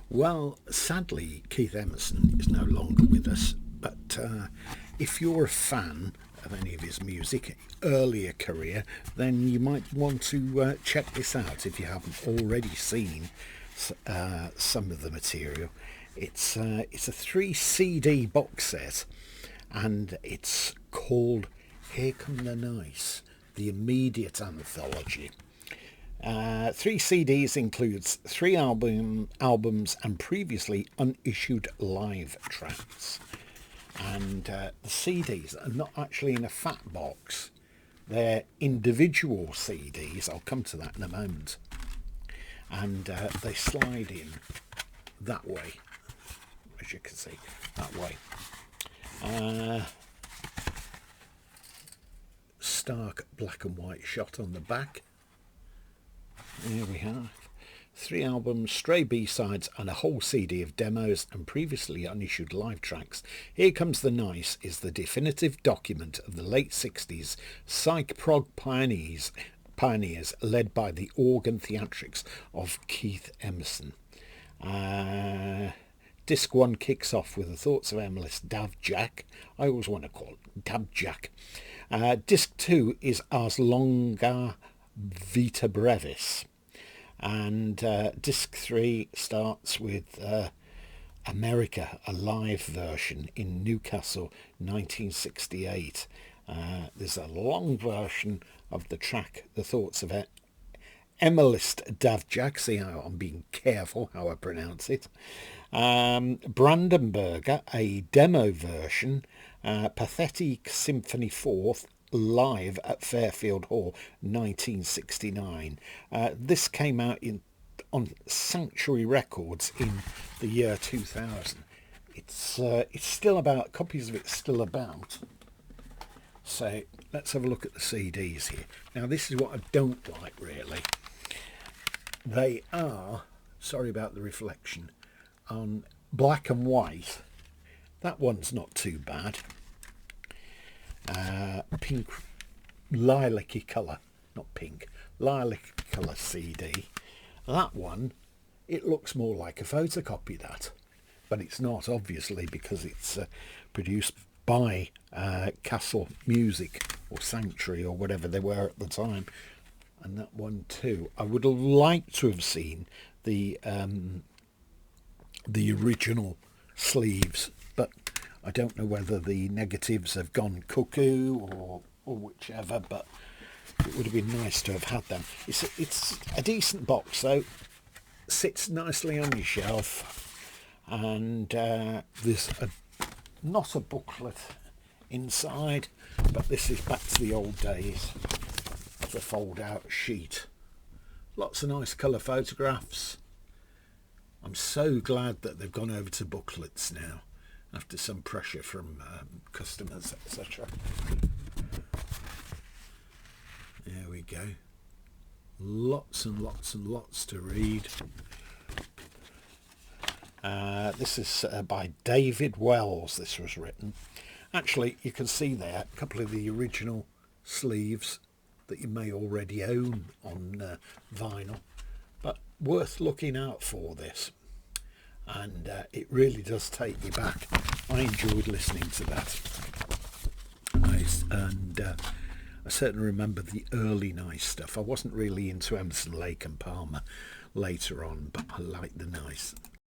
Well, sadly, Keith Emerson is no longer with us, but if you're a fan of any of his music, earlier career, then you might want to check this out if you haven't already seen some of the material. It's a 3 CD box set, and it's called Here Come the Nice, the immediate anthology. 3 CDs includes 3 albums and previously unissued live tracks. And the CDs are not actually in a fat box. They're individual CDs. I'll come to that in a moment. And they slide in that way, as you can see, that way. Stark black and white shot on the back. There we have 3 albums, stray B-sides and a whole CD of demos and previously unissued live tracks. Here Comes the Nice is the definitive document of the late 60s psych-prog pioneers led by the organ theatrics of Keith Emerson. Disc 1 kicks off with the thoughts of Emilist Dav Jack. I always want to call it Dab Jack. Disc 2 is Ars Longa Vita Brevis, and disc 3 starts with America, a live version in Newcastle 1968. There's a long version of the track The Thoughts of Emilist Dav Jack. See how I'm being careful how I pronounce it. Brandenburger, a demo version. Pathetic Symphony 4 live at Fairfield Hall 1969. This came out on Sanctuary Records in the year 2000. It's still about, copies of it's still about. So let's have a look at the CDs here. Now this is what I don't like really. They are, sorry about the reflection, on black and white. That one's not too bad. Pink lilac-y colour, not pink, lilac colour CD. That one, it looks more like a photocopy, that, but it's not, obviously, because it's produced by Castle Music or Sanctuary or whatever they were at the time. And that one too, I would have liked to have seen the original sleeves, but I don't know whether the negatives have gone cuckoo or whichever, but it would have been nice to have had them. It's a decent box though, sits nicely on your shelf, and there's not a booklet inside, but this is back to the old days of the fold out sheet. Lots of nice colour photographs. I'm so glad that they've gone over to booklets now, after some pressure from customers, etc. There we go. Lots and lots and lots to read. This is by David Wells. This was written. Actually, you can see there a couple of the original sleeves that you may already own on vinyl, but worth looking out for this. And it really does take you back. I enjoyed listening to that. I certainly remember the early nice stuff. I wasn't really into Emerson, Lake and Palmer later on, but I liked the nice.